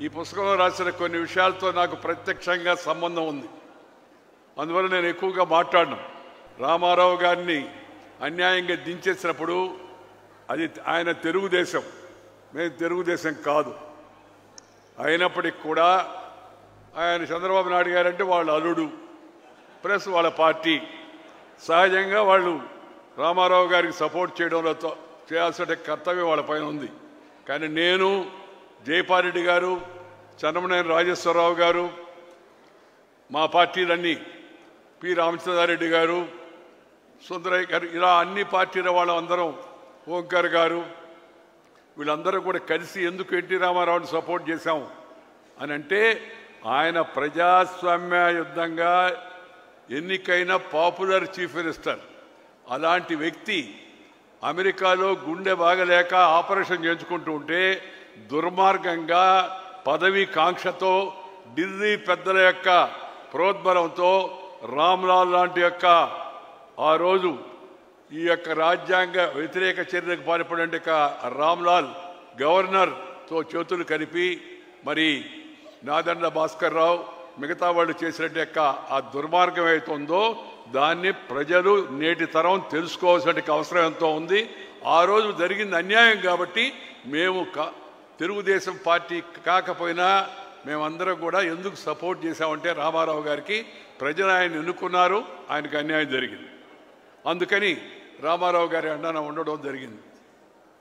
ఈ పుస్తకంలో రాసిన కొన్ని విషయాలతో నాకు ప్రత్యక్షంగా సంబంధం ఉంది. అందువల్ల నేను ఎక్కువగా మాట్లాడను. రామారావు గారిని అన్యాయంగా దించేసినప్పుడు అది ఆయన తెలుగుదేశం, మేము తెలుగుదేశం కాదు. అయినప్పటికీ కూడా ఆయన చంద్రబాబు నాయుడు గారంటే వాళ్ళ అల్లుడు ప్లస్ వాళ్ళ పార్టీ. సహజంగా వాళ్ళు రామారావు గారికి సపోర్ట్ చేయడంలో చేయాల్సిన కర్తవ్యం వాళ్ళ పైన ఉంది. కానీ నేను, జయపాల్రెడ్డి గారు, చంద్రమనేని రాజేశ్వరరావు గారు, మా పార్టీలన్నీ, పి రామచంద్రారెడ్డి గారు, సుందరయ్య గారు, ఇలా అన్ని పార్టీల వాళ్ళందరం, ఓంకార్ గారు, వీళ్ళందరూ కూడా కలిసి ఎందుకు ఎన్టీ రామారావుని సపోర్ట్ చేశాము అని అంటే ఆయన ప్రజాస్వామ్యయుద్ధంగా ఎన్నికైన పాపులర్ చీఫ్ మినిస్టర్. అలాంటి వ్యక్తి అమెరికాలో గుండె బాగలేక ఆపరేషన్ చేయించుకుంటూ ఉంటే దుర్మార్గంగా పదవీ కాంక్షతో ఢిల్లీ పెద్దల యొక్క ప్రోద్బలంతో రామ్లాల్ లాంటి యొక్క ఆ రోజు ఈ యొక్క రాజ్యాంగ వ్యతిరేక చర్యలకు పాల్పడే రామ్లాల్ గవర్నర్తో చేతులు కలిపి మరి నాదండ్ల భాస్కర్ రావు మిగతా వాళ్ళు చేసినట్టు యొక్క ఆ దుర్మార్గం ఏతుందో దాన్ని ప్రజలు నేటి తరం తెలుసుకోవాల్సిన అవసరం ఎంతో ఉంది. ఆ రోజు జరిగింది అన్యాయం కాబట్టి మేము తెలుగుదేశం పార్టీ కాకపోయినా మేమందరం కూడా ఎందుకు సపోర్ట్ చేశామంటే రామారావు గారికి ప్రజలు ఆయన ఎన్నుకున్నారు, ఆయనకు అన్యాయం జరిగింది. అందుకని రామారావు గారి అండన ఉండడం జరిగింది.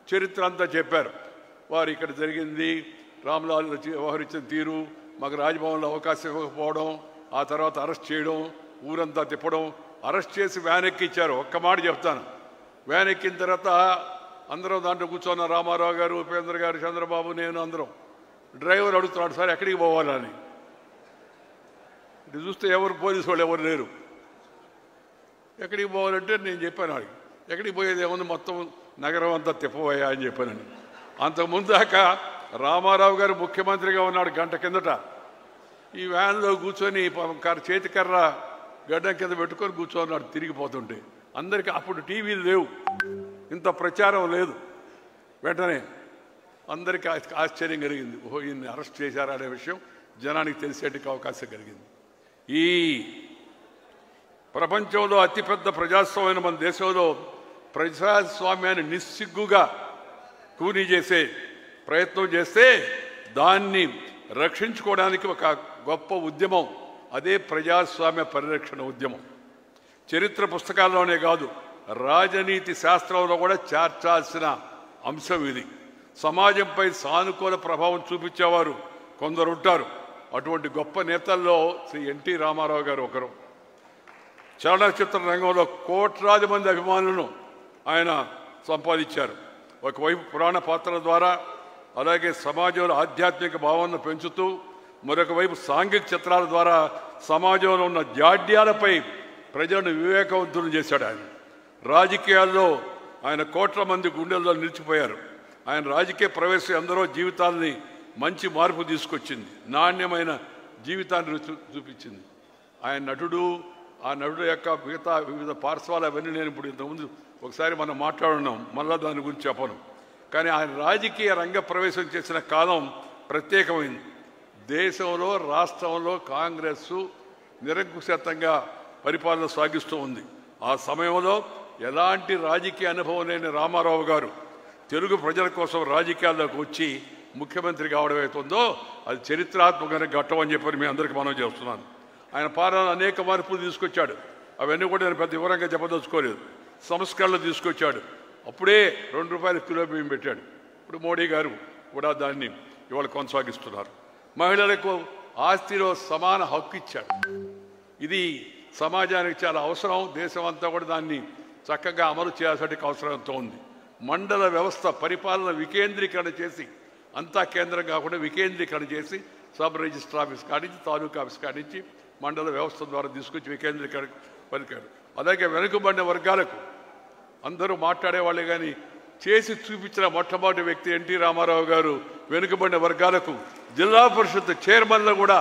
చరిత్ర అంతా చెప్పారు. వారు ఇక్కడ జరిగింది, రామ్లాల్ వ్యవహరించిన తీరు, మాకు రాజ్భవన్లో అవకాశం ఇవ్వకపోవడం, ఆ తర్వాత అరెస్ట్ చేయడం, ఊరంతా తిప్పడం, అరెస్ట్ చేసి వ్యాన్ ఎక్కిచ్చారు. ఒక్క మాట చెప్తాను, వ్యాన్ ఎక్కిన తర్వాత అందరం దాంట్లో కూర్చున్న రామారావు గారు, ఉపేంద్ర గారు, చంద్రబాబు, నేను అందరం. డ్రైవర్ అడుగుతున్నాడు, సార్ ఎక్కడికి పోవాలని. ఇది చూస్తే ఎవరు పోలీసు వాళ్ళు ఎవరు లేరు. ఎక్కడికి పోవాలంటే నేను చెప్పాను, వాడికి ఎక్కడికి పోయేది ఏముంది, మొత్తం నగరం అంతా తిప్పబోయా అని చెప్పానని. అంతకుముందు దాకా రామారావు గారు ముఖ్యమంత్రిగా ఉన్నాడు గంట కిందట. ఈ వ్యాన్లో కూర్చొని చేతికర్ర గడ్డం కింద పెట్టుకొని కూర్చోన్నాడు తిరిగిపోతుంటే. అందరికీ అప్పుడు టీవీలు లేవు, ఇంత ప్రచారం లేదు. వెంటనే అందరికీ ఆశ్చర్యం కలిగింది, ఓహో ఈయన్ని అరెస్ట్ చేశారా అనే విషయం జనానికి తెలిసేటికి అవకాశం కలిగింది. ఈ ప్రపంచంలో అతిపెద్ద ప్రజాస్వామ్యం మన దేశంలో ప్రజాస్వామ్యాన్ని నిస్సిగ్గుగా కూనీ చేసే ప్రయత్నం చేస్తే దాన్ని రక్షించుకోవడానికి ఒక గొప్ప ఉద్యమం, అదే ప్రజాస్వామ్య పరిరక్షణ ఉద్యమం. చరిత్ర పుస్తకాల్లోనే కాదు, రాజనీతి శాస్త్రంలో కూడా చేర్చాల్సిన అంశం ఇది. సమాజంపై సానుకూల ప్రభావం చూపించేవారు కొందరు ఉంటారు. అటువంటి గొప్ప నేతల్లో శ్రీ ఎన్టీ రామారావు గారు ఒకరు. చలనచిత్ర రంగంలో కోట్లాది మంది అభిమానులను ఆయన సంపాదించారు. ఒకవైపు పురాణ పాత్రల ద్వారా, అలాగే సమాజంలో ఆధ్యాత్మిక భావనను పెంచుతూ, మరొక వైపు సాంఘిక చిత్రాల ద్వారా సమాజంలో ఉన్న జాడ్యాలపై ప్రజలను వివేకవంతులు చేశాడు. ఆయన రాజకీయాల్లో ఆయన కోట్ల మంది గుండెల్లో నిలిచిపోయారు. ఆయన రాజకీయ ప్రవేశం ఎందరో జీవితాలని మంచి మార్పు తీసుకొచ్చింది, నాణ్యమైన జీవితాన్ని చూపించింది. ఆయన నటుడు, ఆ నటుడు యొక్క మిగతా వివిధ పార్శ్వాలు అవన్నీ నేను ఇప్పుడు ఇంతకుముందు ఒకసారి మనం మాట్లాడున్నాం, మళ్ళా దాని గురించి చెప్పను. కానీ ఆయన రాజకీయ రంగ ప్రవేశం చేసిన కాలం ప్రత్యేకమైంది. దేశంలో, రాష్ట్రంలో కాంగ్రెస్ నిరంకుశంగా పరిపాలన సాగిస్తూ ఉంది. ఆ సమయంలో ఎలాంటి రాజకీయ అనుభవం లేని రామారావు గారు తెలుగు ప్రజల కోసం రాజకీయాల్లోకి వచ్చి ముఖ్యమంత్రి కావడం అవుతుందో అది చరిత్రాత్మకమైన ఘట్టం అని చెప్పి మీ అందరికీ మనం చేస్తున్నాను. ఆయన పాలన అనేక మార్పులు తీసుకొచ్చాడు. అవన్నీ కూడా నేను పెద్ద వివరంగా చెప్పదలుచుకోలేదు. సంస్కరణలు తీసుకొచ్చాడు. అప్పుడే ₹2 కిలో బియ్యం పెట్టాడు. ఇప్పుడు మోడీ గారు కూడా దాన్ని ఇవాళ కొనసాగిస్తున్నారు. మహిళలకు ఆస్తిలో సమాన హక్కు ఇచ్చాడు. ఇది సమాజానికి చాలా అవసరం. దేశం అంతా కూడా దాన్ని చక్కగా అమలు చేయాల్సిన అవసరం ఎంతో ఉంది. మండల వ్యవస్థ పరిపాలన వికేంద్రీకరణ చేసి, అంతా కేంద్రం కాకుండా వికేంద్రీకరణ చేసి, సబ్ రిజిస్టర్ ఆఫీస్ కానించి, తాలూకా ఆఫీస్ కానించి మండల వ్యవస్థ ద్వారా తీసుకొచ్చి వికేంద్రీకరణ పలికాడు. అలాగే వెనుకబడిన వర్గాలకు అందరూ మాట్లాడేవాళ్ళే కానీ చేసి చూపించిన మొట్టమొదటి వ్యక్తి ఎన్టీ రామారావు గారు. వెనుకబడిన వర్గాలకు జిల్లా పరిషత్ చైర్మన్లు కూడా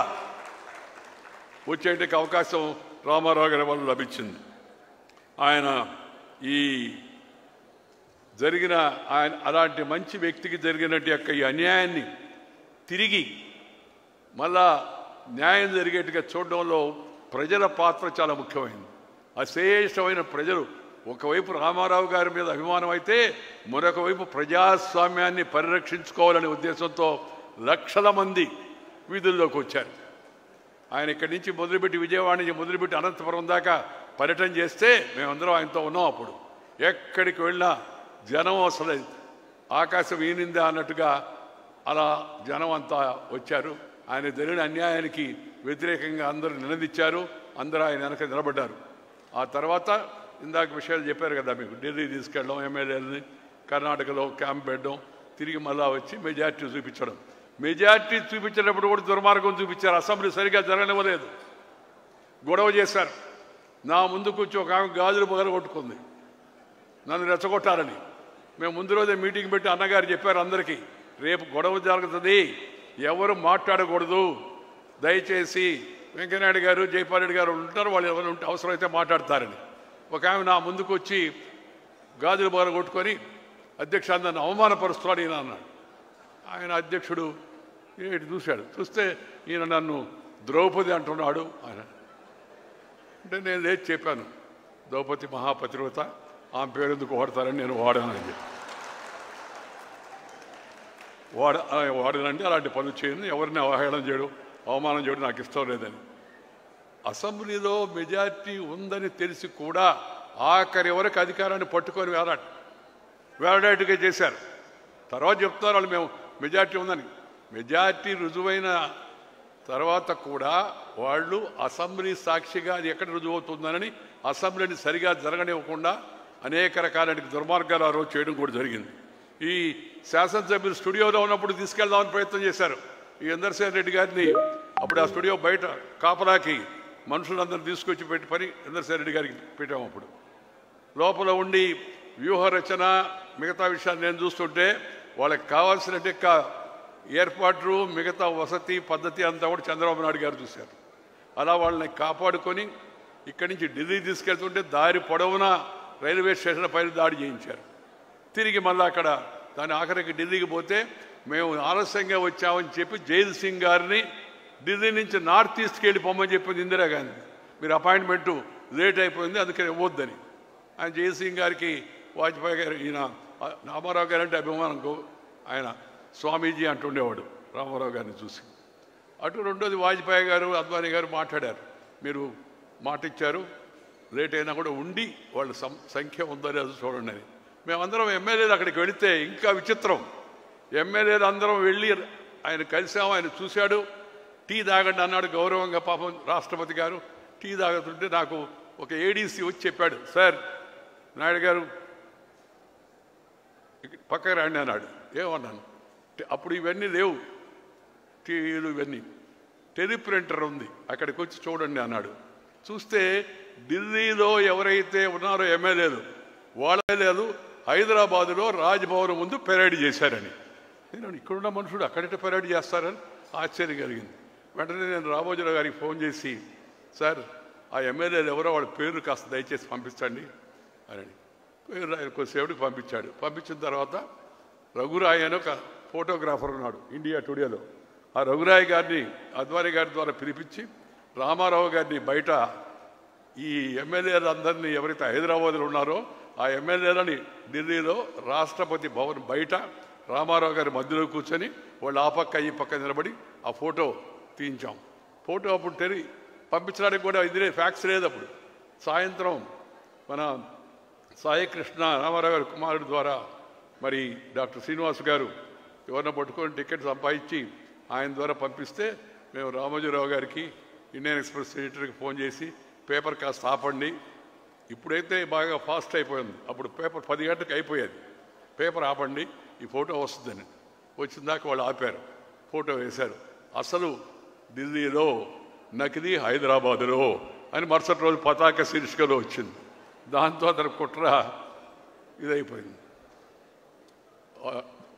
వచ్చేటికి అవకాశం రామారావు గారి వల్ల లభించింది. ఆయన ఈ జరిగిన ఆయన అలాంటి మంచి వ్యక్తికి జరిగినట్టు యొక్క ఈ అన్యాయాన్ని తిరిగి మళ్ళా న్యాయం జరిగేట్టుగా చూడడంలో ప్రజల పాత్ర చాలా ముఖ్యమైనది. అశేషమైన ప్రజలు ఒకవైపు రామారావు గారి మీద అభిమానం అయితే మరొక వైపు ప్రజాస్వామ్యాన్ని పరిరక్షించుకోవాలనే ఉద్దేశంతో లక్షల మంది వీధుల్లోకి వచ్చారు. ఆయన ఇక్కడి నుంచి మొదలుపెట్టి విజయవాడ నుంచి మొదలుపెట్టి అనంతపురం దాకా పర్యటన చేస్తే మేమందరం ఆయనతో ఉన్నాం. అప్పుడు ఎక్కడికి వెళ్ళినా జనం అసలు ఆకాశం ఈనిందా అన్నట్టుగా అలా జనం అంతా వచ్చారు. ఆయన జరిగిన అన్యాయానికి వ్యతిరేకంగా అందరూ నిలదీశారు. అందరూ ఆయన వెనక నిలబడ్డారు. ఆ తర్వాత ఇందాక విషయాలు చెప్పారు కదా మీకు, ఢిల్లీ తీసుకెళ్ళడం, ఎమ్మెల్యేలని కర్ణాటకలో క్యాంప్ పెట్టడం, తిరిగి మళ్ళా వచ్చి మెజార్టీ చూపించడం. మెజార్టీ చూపించేటప్పుడు కూడా దుర్మార్గం చూపించారు. అసెంబ్లీ సరిగ్గా జరగనివ్వలేదు, గొడవ చేశారు. నా ముందు కూర్చో ఒక ఆమె గాజులు పగలగొట్టుకుంది నన్ను రెచ్చగొట్టాలని. మేము ముందు రోజే మీటింగ్ పెట్టి అన్నగారు చెప్పారు అందరికీ, రేపు గొడవ జరుగుతుంది, ఎవరు మాట్లాడకూడదు, దయచేసి వెంకయ్యనాయుడు గారు జైపాల్ రెడ్డి గారు ఉంటారు, వాళ్ళు ఎవరు ఉంటే అవసరమైతే మాట్లాడతారని. ఒక ఆమె నా ముందుకు వచ్చి గాజులు బాగా కొట్టుకొని అధ్యక్ష నన్ను అవమానపరుస్తున్నాడు ఈయన అన్నాడు. ఆయన అధ్యక్షుడు ఏంటి చూశాడు, చూస్తే ఈయన నన్ను ద్రౌపది అంటున్నాడు ఆయన. అంటే నేను లేచి చెప్పాను, ద్రౌపది మహాపతివ్రత, ఆమె పేరు ఎందుకు వాడతారని నేను వాడానని చెప్పి. వాడనండి, అలాంటి పనులు చేయను, ఎవరిని అవహేళన చేయడం అవమానం చేయడం నాకు ఇష్టం లేదని. అసెంబ్లీలో మెజార్టీ ఉందని తెలిసి కూడా ఆఖరి వరకు అధికారాన్ని పట్టుకొని వేలాడేట్టుగా చేశారు. తర్వాత చెప్తున్నారు వాళ్ళు మేము మెజార్టీ ఉందని. మెజార్టీ రుజువైన తర్వాత కూడా వాళ్ళు అసెంబ్లీ సాక్షిగా అది ఎక్కడ రుజువు అవుతుందని అసెంబ్లీని సరిగా జరగనివ్వకుండా అనేక రకాల దుర్మార్గాలు ఆ రోజు చేయడం కూడా జరిగింది. ఈ శాసనసభ్యులు స్టూడియోలో ఉన్నప్పుడు తీసుకెళ్దామని ప్రయత్నం చేశారు. ఈ ఇందర్సేన్ రెడ్డి గారిని అప్పుడు ఆ స్టూడియో బయట కాపలాకి మనుషులందరూ తీసుకొచ్చి పెట్టి పని ఇందర్సేన్ రెడ్డి గారికి పెట్టాము. అప్పుడు లోపల ఉండి వ్యూహ రచన మిగతా విషయాలు నేను చూస్తుంటే వాళ్ళకి కావాల్సిన ఏర్పాట్లు మిగతా వసతి పద్ధతి అంతా కూడా చంద్రబాబు నాయుడు గారు చూశారు. అలా వాళ్ళని కాపాడుకొని ఇక్కడి నుంచి ఢిల్లీ తీసుకెళ్తుంటే దారి పొడవునా రైల్వే స్టేషన్ పైన దాడి చేయించారు. తిరిగి మళ్ళీ అక్కడ దాని ఆఖరికి ఢిల్లీకి పోతే మేము ఆలస్యంగా వచ్చామని చెప్పి జైల్ సింగ్ గారిని ఢిల్లీ నుంచి నార్త్ ఈస్ట్కి వెళ్ళి పొమ్మని చెప్పింది ఇందిరాగాంధీ. మీరు అపాయింట్మెంటు లేట్ అయిపోయింది అందుకని ఇవ్వద్దని. ఆయన జైల్ సింగ్ గారికి వాజ్పేయి గారు, ఈయన రామారావు గారు అంటే అభిమానం, ఆయన స్వామీజీ అంటుండేవాడు రామారావు గారిని చూసి. అటు రెండోది వాజ్పేయి గారు అద్వానీ గారు మాట్లాడారు, మీరు మాట ఇచ్చారు లేట్ అయినా కూడా ఉండి వాళ్ళ సంఖ్య ఉందని అది చూడండి అని. మేమందరం ఎమ్మెల్యేలు అక్కడికి వెళితే ఇంకా విచిత్రం, ఎమ్మెల్యేలు అందరం వెళ్ళి ఆయన కలిసాము, ఆయన చూశాడు, టీ తాగండి అన్నాడు గౌరవంగా. పాపం రాష్ట్రపతి గారు టీ తాగుతుంటే నాకు ఒక ఏడీసీ వచ్చి చెప్పాడు, సార్ నాయుడు గారు పక్కకు రండి అన్నాడు. ఏమన్నాను, అప్పుడు ఇవన్నీ లేవు, టీవీలు ఇవన్నీ, టెలిప్రింటర్ ఉంది అక్కడికి వచ్చి చూడండి అన్నాడు. చూస్తే ఢిల్లీలో ఎవరైతే ఉన్నారో ఎమ్మెల్యేలు వాళ్ళే లేదు, హైదరాబాదులో రాజ్భవన్ ముందు పెరేడ్ చేశారని. నేను ఇక్కడున్న మనుషుడు అక్కడైతే పెరేడ్ చేస్తారని ఆశ్చర్యం కలిగింది. వెంటనే నేను రామోజీరావు గారికి ఫోన్ చేసి, సార్ ఆ ఎమ్మెల్యేలు ఎవరో వాళ్ళ పేర్లు కాస్త దయచేసి పంపించండి అని పేరు కొద్దిసేపటికి పంపించాడు. పంపించిన తర్వాత రఘురాయ్ అని ఒక ఫోటోగ్రాఫర్ ఉన్నాడు ఇండియా టుడేలో, ఆ రఘురాయ్ గారిని అద్వానీ గారి ద్వారా పిలిపించి రామారావు గారిని బయట ఈ ఎమ్మెల్యేలందరినీ ఎవరైతే హైదరాబాద్లో ఉన్నారో ఆ ఎమ్మెల్యేలని ఢిల్లీలో రాష్ట్రపతి భవన్ బయట రామారావు గారి మధ్యలో కూర్చొని వాళ్ళు ఆ పక్క ఈ పక్క నిలబడి ఆ ఫోటో తీయించాం. ఫోటో అప్పుడు పంపించడానికి కూడా ఇదే ఫ్యాక్స్ లేదు. అప్పుడు సాయంత్రం మన సాయికృష్ణ రామారావు గారి కుమారుడు ద్వారా మరి డాక్టర్ శ్రీనివాస్ గారు ఎవరిని పట్టుకొని టికెట్ సంపాదించి ఆయన ద్వారా పంపిస్తే మేము రామోజీరావు గారికి ఇండియన్ ఎక్స్ప్రెస్ ఎడిటర్కి ఫోన్ చేసి పేపర్ కాస్త ఆపండి, ఇప్పుడైతే బాగా ఫాస్ట్ అయిపోయింది, అప్పుడు పేపర్ 10 గంటలకు అయిపోయేది, పేపర్ ఆపండి ఈ ఫోటో వస్తుందని. వచ్చిందాక వాళ్ళు ఆపారు, ఫోటో వేశారు. అసలు ఢిల్లీలో నకిలీ హైదరాబాదులో అని మరుసటి రోజు పతాక శీర్షికలో వచ్చింది. దాంతో అతను కుట్ర ఇదైపోయింది.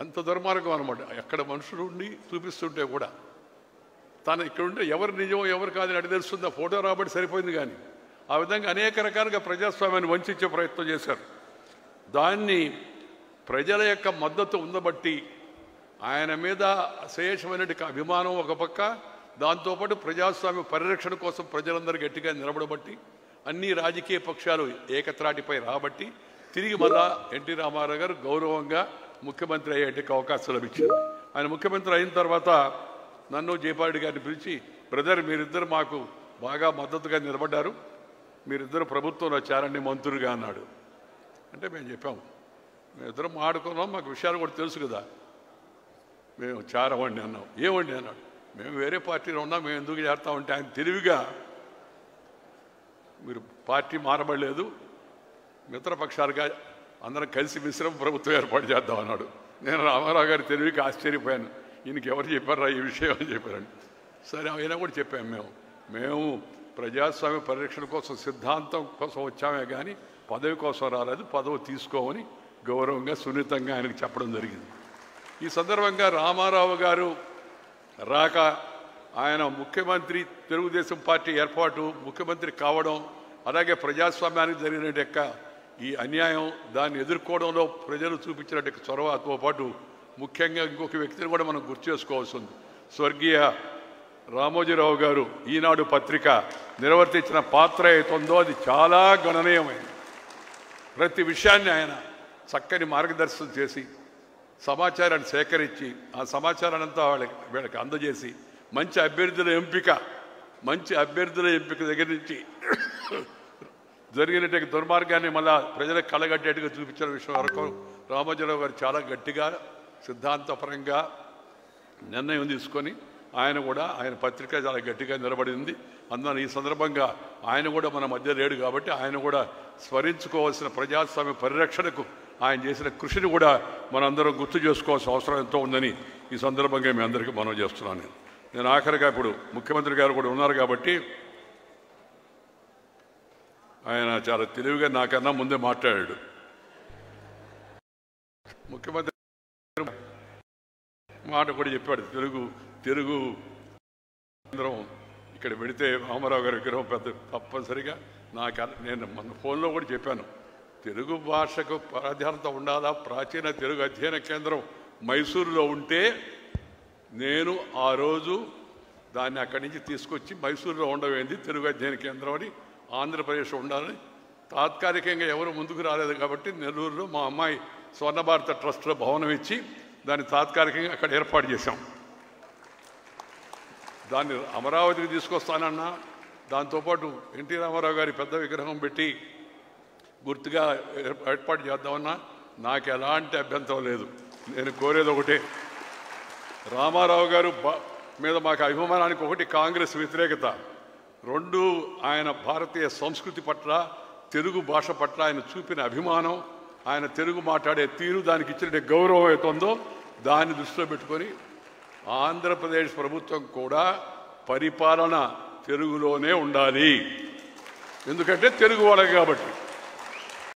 అంత దుర్మార్గం అనమాట. ఎక్కడ మనుషులు ఉండి చూపిస్తుంటే కూడా తను ఇక్కడ ఉంటే ఎవరు నిజమో ఎవరు కాదని అడిగి తెలుస్తుంది, ఆ ఫోటో రాబట్టి సరిపోయింది. కానీ ఆ విధంగా అనేక రకాలుగా ప్రజాస్వామ్యాన్ని వంచే ప్రయత్నం చేశారు. దాన్ని ప్రజల యొక్క మద్దతు ఉండబట్టి ఆయన మీద అశేషమైన అభిమానం ఒక పక్క, దాంతోపాటు ప్రజాస్వామ్య పరిరక్షణ కోసం ప్రజలందరూ గట్టిగా నిలబడబట్టి అన్ని రాజకీయ పక్షాలు ఏకత్రాటిపై రాబట్టి తిరిగి మళ్ళా ఎన్టీ రామారావు గారు గౌరవంగా ముఖ్యమంత్రి అయ్యేటికి అవకాశం లభించింది. ఆయన ముఖ్యమంత్రి అయిన తర్వాత నన్ను జయపారెడ్డి గారిని పిలిచి, బ్రదర్ మీరిద్దరు మాకు బాగా మద్దతుగా నిలబడ్డారు, మీరిద్దరు ప్రభుత్వంలో వచ్చారండి మంత్రులుగా అన్నాడు. అంటే మేము చెప్పాము, మేమిద్దరం మాడుకున్నాం, మాకు విషయాలు కూడా తెలుసు కదా. మేము చారవండి అన్నాం. ఏమండి అన్నాడు. మేము వేరే పార్టీలో ఉన్నాం, మేము ఎందుకు చేస్తామంటే ఆయన తెలివిగా, మీరు పార్టీ మారబడలేదు, మిత్రపక్షాలుగా అందరం కలిసి మిశ్రమ ప్రభుత్వం ఏర్పాటు చేద్దాం అన్నాడు. నేను రామారావు గారి తెలివికి ఆశ్చర్యపోయాను. ఈయనకి ఎవరు చెప్పారా ఈ విషయం అని చెప్పారండి. సరే అయినా కూడా చెప్పాము, మేము ప్రజాస్వామ్య పరిరక్షణ కోసం సిద్ధాంతం కోసం వచ్చామే కానీ పదవి కోసం రాలేదు, పదవి తీసుకోమని గౌరవంగా సున్నితంగా ఆయనకు చెప్పడం జరిగింది. ఈ సందర్భంగా రామారావు గారు రాక ఆయన ముఖ్యమంత్రి, తెలుగుదేశం పార్టీ ఏర్పాటు, ముఖ్యమంత్రి కావడం, అలాగే ప్రజాస్వామ్యానికి జరిగినట్టు ఈ అన్యాయం దాన్ని ఎదుర్కోవడంలో ప్రజలు చూపించినట్టు చొరవతో పాటు ముఖ్యంగా ఇంకొక వ్యక్తిని కూడా మనం గుర్తు చేసుకోవాల్సి ఉంది. స్వర్గీయ రామోజీరావు గారు ఈనాడు పత్రిక నిర్వర్తించిన పాత్ర ఏతుందో అది చాలా గణనీయమైంది. ప్రతి విషయాన్ని ఆయన చక్కని మార్గదర్శనం చేసి సమాచారాన్ని సేకరించి ఆ సమాచారాన్ని అంతా వీళ్ళకి అందజేసి మంచి అభ్యర్థుల ఎంపిక దగ్గర నుంచి జరిగినట్టు దుర్మార్గాన్ని మళ్ళా ప్రజలకు కళ్ళగట్టేట్టుగా చూపించిన విషయం వరకు రామోజీరావు గారు చాలా గట్టిగా సిద్ధాంతపరంగా నిర్ణయం తీసుకొని ఆయన పత్రిక చాలా గట్టిగా నిలబడింది. అందువల్ల ఈ సందర్భంగా ఆయన కూడా మన మధ్య లేడు కాబట్టి ఆయన కూడా స్మరించుకోవాల్సిన ప్రజాస్వామ్య పరిరక్షణకు ఆయన చేసిన కృషిని కూడా మనందరం గుర్తు చేసుకోవాల్సిన అవసరం ఎంతో ఉందని ఈ సందర్భంగా మీ అందరికీ మనవి చేస్తున్నాను. నేను ఆఖరిగా ఇప్పుడు ముఖ్యమంత్రి గారు కూడా ఉన్నారు కాబట్టి ఆయన చాలా తెలివిగా నాకన్నా ముందే మాట్లాడాడు. ముఖ్యమంత్రి మాట కూడా చెప్పాడు, తెలుగు కేంద్రం ఇక్కడ పెడితే రామారావు గారి విగ్రహం తప్పనిసరిగా నేను మన ఫోన్లో కూడా చెప్పాను, తెలుగు భాషకు ప్రాధాన్యత ఉండాలా, ప్రాచీన తెలుగు అధ్యయన కేంద్రం మైసూరులో ఉంటే నేను ఆ రోజు దాన్ని అక్కడి నుంచి తీసుకొచ్చి మైసూరులో ఉండవేంది తెలుగు అధ్యయన కేంద్రం అని ఆంధ్రప్రదేశ్ ఉండాలని తాత్కాలికంగా ఎవరు ముందుకు రాలేదు కాబట్టి నెల్లూరులో మా అమ్మాయి స్వర్ణభారత ట్రస్ట్లో భవనం ఇచ్చి దాన్ని తాత్కాలికంగా అక్కడ ఏర్పాటు చేశాం. దాన్ని అమరావతికి తీసుకొస్తానన్నా, దాంతోపాటు ఎన్టీ రామారావు గారి పెద్ద విగ్రహం పెట్టి గుర్తుగా ఏర్పాటు చేద్దామన్నా నాకు ఎలాంటి అభ్యంతరం లేదు. నేను కోరేది ఒకటే, రామారావు గారు మీద మాకు అభిమానానికి ఒకటి కాంగ్రెస్ వ్యతిరేకత, రెండు ఆయన భారతీయ సంస్కృతి పట్ల తెలుగు భాష పట్ల ఆయన చూపిన అభిమానం, ఆయన తెలుగు మాట్లాడే తీరు, దానికి ఇచ్చిన గౌరవం అవుతుందో దాన్ని దృష్టిలో పెట్టుకొని ఆంధ్రప్రదేశ్ ప్రభుత్వం కూడా పరిపాలన తెలుగులోనే ఉండాలి. ఎందుకంటే తెలుగు వాళ్ళకి కాబట్టి.